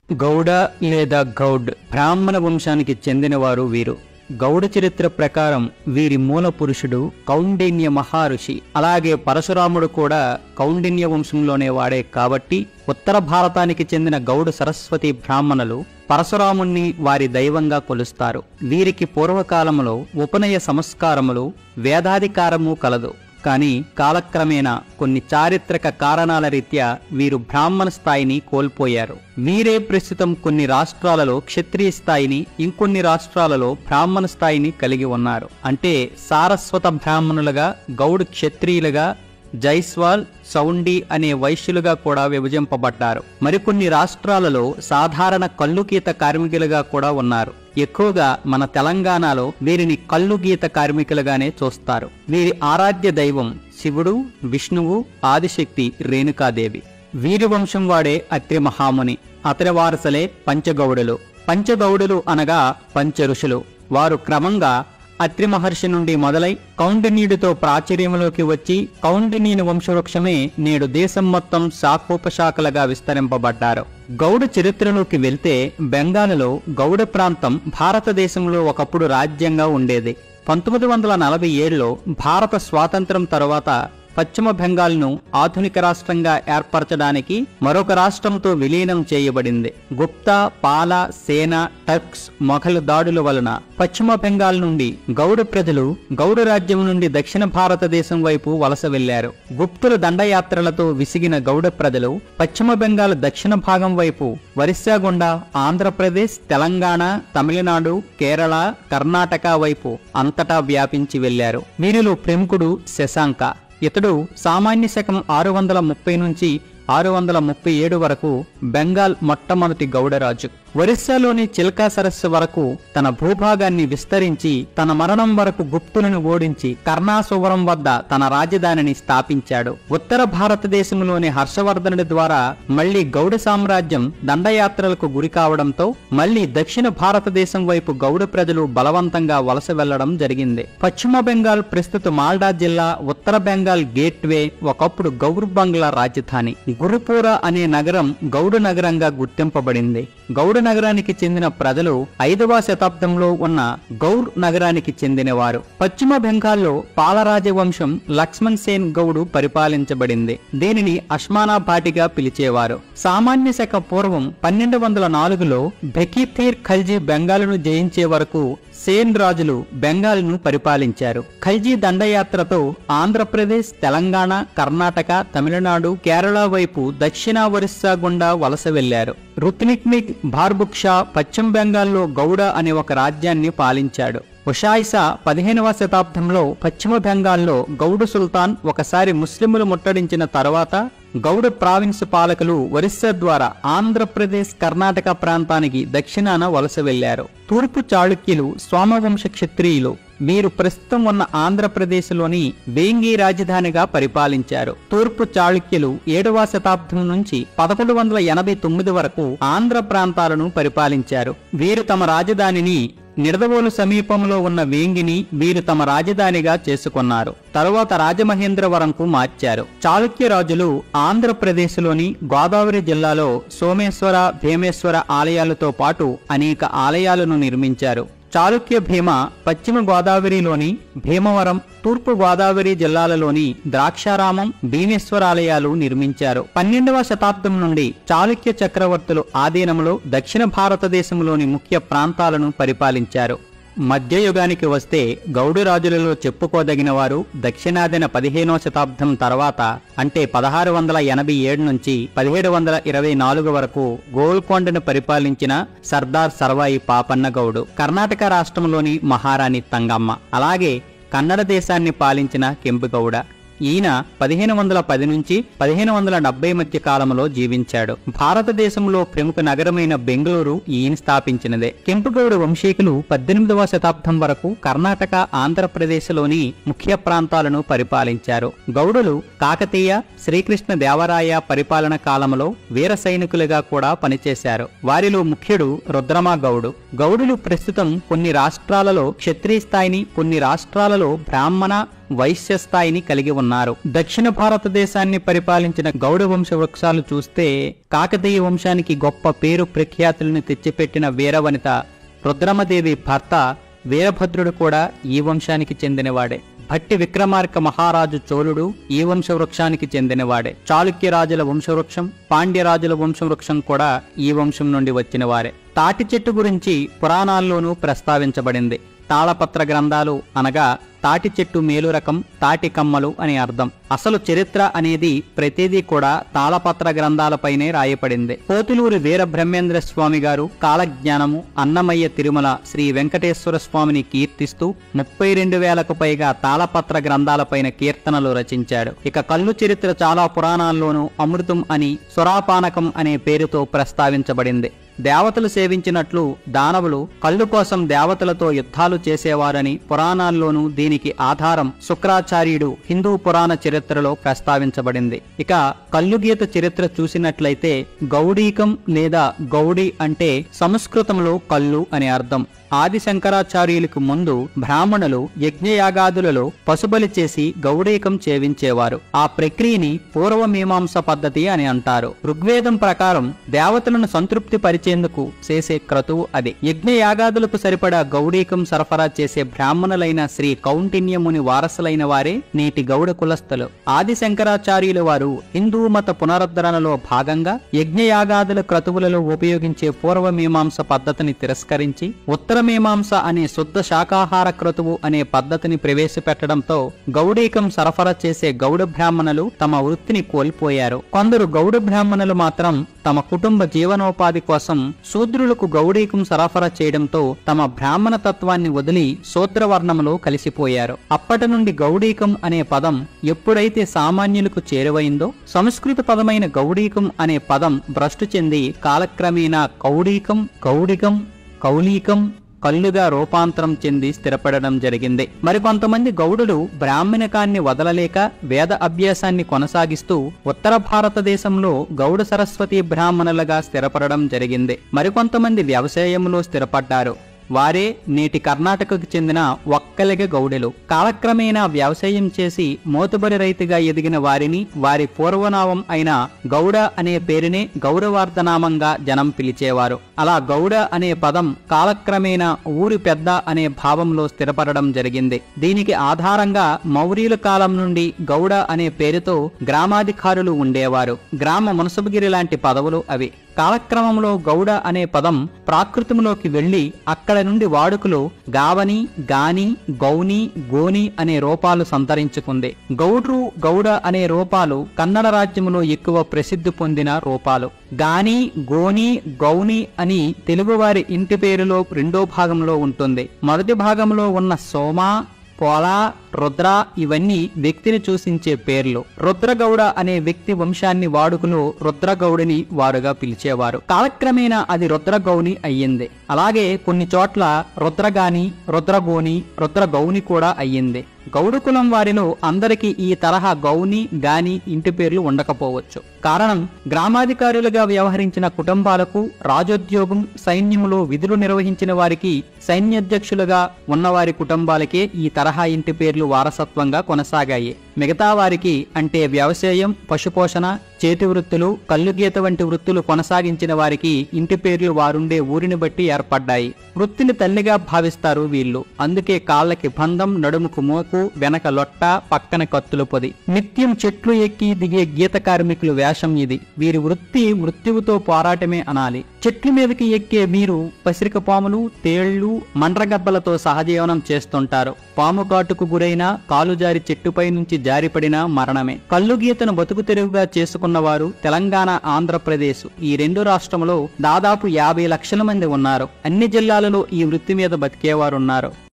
గౌడ లేదా గౌడ్ బ్రాహ్మణ వంశానికి చెందినవారు వీరు. గౌడ చరిత్ర ప్రకారం వీరి మూల పురుషుడు కౌండిన్య మహర్షి. అలాగే పరశురాముడు కూడా కౌండిన్య వంశంలోనే వాడే కాబట్టి ఉత్తర భారతానికి చెందిన గౌడ సరస్వతి బ్రాహ్మణులు పరశురాముణ్ణి వారి దైవంగా కొలుస్తారు. వీరికి పూర్వకాలంలో ఉపనయ సంస్కారములు వేదాధికారము కలదు. కానీ కాలక్రమేణా కొన్ని చారిత్రక కారణాల రీత్యా వీరు బ్రాహ్మణ స్థాయిని కోల్పోయారు. వీరే ప్రస్తుతం కొన్ని రాష్ట్రాలలో క్షత్రియ స్థాయిని, ఇంకొన్ని రాష్ట్రాలలో బ్రాహ్మణ స్థాయిని కలిగి ఉన్నారు. అంటే సారస్వత బ్రాహ్మణులుగా, గౌడ్ క్షత్రియులుగా, జైస్వాల్, సౌండి అనే వైశ్యులుగా కూడా విభజింపబడ్డారు. మరికొన్ని రాష్ట్రాలలో సాధారణ కల్లుగీత కార్మికులుగా కూడా ఉన్నారు. ఎక్కువగా మన తెలంగాణలో వీరిని కల్లుగీత కార్మికులుగానే చూస్తారు. వీరి ఆరాధ్య దైవం శివుడు, విష్ణువు, ఆదిశక్తి రేణుకాదేవి. వీరి వంశం వాడే అత్రి మహాముని. అతని వారసులే పంచగౌడులు. పంచగౌడులు అనగా పంచ ఋషులు. వారు క్రమంగా అత్రి మహర్షి నుండి మొదలై కౌండిన్యుడితో ప్రాచుర్యంలోకి వచ్చి కౌండిన్యుని వంశవృక్షమే నేడు దేశం మొత్తం శాఖోపశాఖలుగా విస్తరింపబడ్డారు. గౌడ చరిత్రలోకి వెళ్తే బెంగాల్లో గౌడ ప్రాంతం భారతదేశంలో ఒకప్పుడు రాజ్యంగా ఉండేది. 1947లో భారత స్వాతంత్రం తరువాత పశ్చిమ బెంగాల్ను ఆధునిక రాష్ట్రంగా ఏర్పరచడానికి మరొక రాష్ట్రంతో విలీనం చేయబడింది. గుప్తా, పాల, సేన, టర్క్స్, మొఘల్ దాడుల వలన పశ్చిమ బెంగాల్ నుండి గౌడ ప్రజలు గౌడ రాజ్యం నుండి దక్షిణ భారతదేశం వైపు వలస వెళ్లారు. గుప్తుల దండయాత్రలతో విసిగిన గౌడ ప్రజలు పశ్చిమ బెంగాల్ దక్షిణ భాగం వైపు ఒరిస్సా గుండా ఆంధ్రప్రదేశ్, తెలంగాణ, తమిళనాడు, కేరళ, కర్ణాటక వైపు అంతటా వ్యాపించి వెళ్లారు. వీరిలో ప్రముఖుడు శశాంక. ఇతడు సామాన్య శకం 630 నుంచి 637 వరకు బెంగాల్ మొట్టమొదటి గౌడరాజు. ఒరిస్సాలోని చిల్కా సరస్సు వరకు తన భూభాగాన్ని విస్తరించి తన మరణం వరకు గుప్తులను ఓడించి కర్ణాసువరం వద్ద తన రాజధానిని స్థాపించాడు. ఉత్తర భారతదేశంలోని హర్షవర్ధనుడి ద్వారా మళ్లీ గౌడ సామ్రాజ్యం దండయాత్రలకు గురి కావడంతో మళ్లీ దక్షిణ భారతదేశం వైపు గౌడ ప్రజలు బలవంతంగా వలస వెళ్లడం జరిగింది. పశ్చిమ బెంగాల్ ప్రస్తుత మాల్డా జిల్లా, ఉత్తర బెంగాల్ గేట్వే ఒకప్పుడు గౌర్ బంగ్లా రాజధాని. గురుపూర అనే నగరం గౌడ నగరంగా గుర్తింపబడింది. గౌడ నగరానికి చెందిన ప్రజలు 5వ శతాబ్దంలో ఉన్న గౌర్ నగరానికి చెందినవారు. పశ్చిమ బెంగాల్లో పాలరాజవంశం లక్ష్మణ్ సేన్ గౌడు పరిపాలించబడింది. దీనిని అస్మానాబాటిగా పిలిచేవారు. సామాన్య శక పూర్వం 1204లో బెకీథేర్ ఖల్జీ బెంగాలును జయించే వరకు సేన్ రాజులు బెంగాల్ను పరిపాలించారు. ఖల్జీ దండయాత్రతో ఆంధ్రప్రదేశ్, తెలంగాణ, కర్ణాటక, తమిళనాడు, కేరళ వైపు దక్షిణ ఒరిస్సా గుండా వలస వెళ్లారు. రుత్నిక్నిక్ బార్బుక్షా పశ్చిమ బెంగాల్లో గౌడ అనే ఒక రాజ్యాన్ని పాలించాడు. ఉషాయిసా 15వ శతాబ్దంలో పశ్చిమ బెంగాల్లో గౌడు సుల్తాన్ ఒకసారి ముస్లింలు ముట్టడించిన తర్వాత గౌడ ప్రావిన్స్ పాలకులు ఒరిస్సా ద్వారా ఆంధ్రప్రదేశ్, కర్ణాటక ప్రాంతానికి దక్షిణాన వలస వెళ్లారు. తూర్పు చాళుక్యులు సోమవంశ క్షత్రియులు. వీరు ప్రస్తుతం ఉన్న ఆంధ్రప్రదేశ్లోని వేంగి రాజధానిగా పరిపాలించారు. తూర్పు చాళుక్యులు 7వ శతాబ్దం నుంచి 1189 వరకు ఆంధ్ర ప్రాంతాలను పరిపాలించారు. వీరు తమ రాజధానిని నిడదవోలు సమీపంలో ఉన్న వేంగిని వీరు తమ రాజధానిగా చేసుకున్నారు. తరువాత రాజమహేంద్రవరంకు మార్చారు. చాళుక్య రాజులు ఆంధ్రప్రదేశ్లోని గోదావరి జిల్లాలో సోమేశ్వర, భీమేశ్వర ఆలయాలతో పాటు అనేక ఆలయాలను నిర్మించారు. చాళుక్య భీమ పశ్చిమ గోదావరిలోని భీమవరం, తూర్పు గోదావరి జిల్లాలలోని ద్రాక్షారామం, భీమేశ్వరాలయాలు నిర్మించారు. 12వ శతాబ్దం నుండి చాళుక్య చక్రవర్తులు ఆధీనంలో దక్షిణ భారతదేశంలోని ముఖ్య ప్రాంతాలను పరిపాలించారు. మధ్యయుగానికి వస్తే గౌడు రాజులలో చెప్పుకోదగిన వారు దక్షిణాదిన 15వ శతాబ్దం తర్వాత అంటే 1687 నుంచి 1724 వరకు గోల్కొండను పరిపాలించిన సర్దార్ సర్వాయి పాపన్న గౌడు, కర్ణాటక రాష్ట్రంలోని మహారాణి తంగమ్మ, అలాగే కన్నడ దేశాన్ని పాలించిన కెంపుగౌడ. ఈయన 1510 నుంచి 1570 మధ్య కాలంలో జీవించాడు. భారతదేశంలో ప్రముఖ నగరమైన బెంగళూరు ఈయన స్థాపించినదే. కెంపుగౌడ వంశీకులు 18వ శతాబ్దం వరకు కర్ణాటక, ఆంధ్రప్రదేశ్లోని ముఖ్య ప్రాంతాలను పరిపాలించారు. గౌడులు కాకతీయ, శ్రీకృష్ణ దేవరాయ పరిపాలన కాలంలో వీర సైనికులుగా కూడా పనిచేశారు. వారిలో ముఖ్యుడు రుద్రమ గౌడు. గౌడులు ప్రస్తుతం కొన్ని రాష్ట్రాలలో క్షత్రియ స్థాయిని, కొన్ని రాష్ట్రాలలో బ్రాహ్మణ, వైశ్య స్థాయిని కలిగి ఉన్నారు. దక్షిణ భారతదేశాన్ని పరిపాలించిన గౌడ వంశ వృక్షాలు చూస్తే కాకతీయ వంశానికి గొప్ప పేరు ప్రఖ్యాతులను తెచ్చిపెట్టిన వీరవనిత రుద్రమదేవి భర్త వీరభద్రుడు కూడా ఈ వంశానికి చెందినవాడే. భట్టి విక్రమార్క మహారాజు చోళుడు ఈ వంశవృక్షానికి చెందినవాడే. చాళుక్యరాజుల వంశవృక్షం, పాండ్యరాజుల వంశవృక్షం కూడా ఈ వంశం నుండి వచ్చినవారే. తాటి చెట్టు గురించి పురాణాల్లోనూ ప్రస్తావించబడింది. తాళపత్ర గ్రంథాలు అనగా తాటి చెట్టు మేలు రకం, తాటి కమ్మలు అని అర్థం. అసలు చరిత్ర అనేది ప్రతిదీ కూడా తాళపత్ర గ్రంథాలపైనే రాయపడింది. పోతులూరి వీర బ్రహ్మేంద్ర స్వామి గారు కాలజ్ఞానము, అన్నమయ్య తిరుమల శ్రీ వెంకటేశ్వర స్వామిని కీర్తిస్తూ 32,000కు పైగా తాళపత్ర గ్రంథాలపైన కీర్తనలు రచించాడు. ఇక కళ్ళు చరిత్ర చాలా పురాణాల్లోనూ అమృతం అని, సురాపానకం అనే పేరుతో ప్రస్తావించబడింది. దేవతలు సేవించినట్లు దానవులు కళ్ళు కోసం దేవతలతో యుద్ధాలు చేసేవారని పురాణాల్లోనూ దీనికి ఆధారం శుక్రాచార్యుడు హిందూ పురాణ చరిత్రలో ప్రస్తావించబడింది. ఇక కళ్ళు గీత చరిత్ర చూసినట్లయితే గౌడీకం లేదా గౌడి అంటే సంస్కృతంలో కళ్ళు అని అర్థం. ఆది శంకరాచార్యులకు ముందు బ్రాహ్మణులు యజ్ఞయాగాదులలో పశుబలి చేసి గౌడీకం చేవించేవారు. ఆ ప్రక్రియని పూర్వమీమాంస పద్ధతి అని అంటారు. ఋగ్వేదం ప్రకారం దేవతలను సంతృప్తి పరిచేందుకు చేసే క్రతువు అది. యజ్ఞయాగాదులకు సరిపడా గౌడీకం సరఫరా చేసే బ్రాహ్మణులైన శ్రీ కౌండిన్యముని వారసులైన వారే నేటి గౌడ కులస్థులు. ఆది శంకరాచార్యుల వారు హిందూ మత పునరుద్ధరణలో భాగంగా యజ్ఞయాగాదుల క్రతువులలో ఉపయోగించే పూర్వమీమాంస పద్ధతిని తిరస్కరించి ఉత్తరమీమాంస అనే శుద్ధ శాకాహార క్రతువు అనే పద్ధతిని ప్రవేశపెట్టడంతో గౌడీకం సరఫరా చేసే గౌడ బ్రాహ్మణులు తమ వృత్తిని కోల్పోయారు. కొందరు గౌడ బ్రాహ్మణులు మాత్రం తమ కుటుంబ జీవనోపాధి కోసం శూద్రులకు గౌడీకం సరఫరా చేయడంతో తమ బ్రాహ్మణ తత్వాన్ని వదిలి శూద్రవర్ణంలో కలిసిపోయారు. అప్పటి నుండి గౌడీకం అనే పదం ఎప్పుడైతే సామాన్యులకు చేరువైందో సంస్కృత పదమైన గౌడీకం అనే పదం భ్రష్టు చెంది కాలక్రమేణా కౌడీకం, గౌడికం, కౌలీకం, కళ్ళుగా రూపాంతరం చెంది స్థిరపడడం జరిగింది. మరికొంతమంది గౌడులు బ్రాహ్మణకాన్ని వదలలేక వేద అభ్యాసాన్ని కొనసాగిస్తూ ఉత్తర భారతదేశంలో గౌడ సరస్వతి బ్రాహ్మణులుగా స్థిరపడడం జరిగింది. మరికొంతమంది వ్యవసాయంలో స్థిరపడ్డారు. వారే నేటి కర్ణాటకకు చెందిన ఒక్కలిగ గౌడెలు. కాలక్రమేణా వ్యవసాయం చేసి మోతుబరి రైతుగా ఎదిగిన వారిని వారి పూర్వనామం అయిన గౌడ అనే పేరునే గౌరవార్థనామంగా జనం పిలిచేవారు. అలా గౌడ అనే పదం కాలక్రమేణా ఊరి పెద్ద అనే భావంలో స్థిరపడడం జరిగింది. దీనికి ఆధారంగా మౌర్యుల కాలం నుండి గౌడ అనే పేరుతో గ్రామాధికారులు ఉండేవారు. గ్రామ మునసబగిరి లాంటి పదవులు అవి. కాలక్రమంలో గౌడ అనే పదం ప్రాకృతంలోకి వెళ్లి అక్కడ నుండి వాడుకలో గావని, గాని, గౌని, గోని అనే రూపాలు సంతరించుకుంది. గౌడ్రు, గౌడ అనే రూపాలు కన్నడ రాజ్యంలో ఎక్కువ ప్రసిద్ధి పొందిన రూపాలు. గాని, గోని, గౌని అని తెలుగువారి ఇంటి పేరులో రెండో భాగంలో ఉంటుంది. మొదటి భాగంలో ఉన్న సోమ, పోల, రుద్ర ఇవన్నీ వ్యక్తిని సూచించే పేర్లు. రుద్రగౌడ అనే వ్యక్తి వంశాన్ని వాడుకలో రుద్రగౌడిని వారుగా పిలిచేవారు. కాలక్రమేణా అది రుద్రగౌని అయ్యింది. అలాగే కొన్ని చోట్ల రుద్రగాని, రుద్రగోని, రుద్రగౌని కూడా అయ్యింది. గౌడు కులం వారిలో అందరికీ ఈ తరహా గౌని, గాని ఇంటి పేర్లు ఉండకపోవచ్చు. కారణం గ్రామాధికారులుగా వ్యవహరించిన కుటుంబాలకు, రాజోద్యోగం, సైన్యంలో విధులు నిర్వహించిన వారికి, సైన్యాధ్యక్షులుగా ఉన్నవారి కుటుంబాలకే ఈ తరహా ఇంటి పేర్లు వారసత్వంగా కొనసాగాయి. మిగతా వారికి అంటే వ్యవసాయం, పశుపోషణ, చేతి వృత్తులు, కళ్ళుగీత వంటి వృత్తులు కొనసాగించిన వారికి ఇంటి పేర్లు వారుండే ఊరిని బట్టి ఏర్పడ్డాయి. వృత్తిని తల్లిగా భావిస్తారు వీళ్ళు. అందుకే కాళ్ళకి బంధం, నడుముకు మోకు, వెనక లొట్ట, పక్కన కత్తుల పొది. నిత్యం చెట్లు ఎక్కి దిగే గీత కార్మికులు వేషం ఇది. వీరి వృత్తి మృత్యువుతో పోరాటమే అనాలి. చెట్ల మీదకి ఎక్కే వీరు పసిరిక పాములు, తేళ్లు, మండ్రగబ్బలతో సహజీవనం చేస్తుంటారు. పాము కాటుకు గురైన, కాలు జారి చెట్టుపై నుంచి జారిపడిన మరణమే. కళ్ళు గీతను బతుకు తెరువుగా చేసుకున్నవారు తెలంగాణ, ఆంధ్రప్రదేశ్ ఈ రెండు రాష్ట్రంలో దాదాపు 50 లక్షల మంది ఉన్నారు. అన్ని జిల్లాలలో ఈ వృత్తి మీద బతికేవారున్నారు.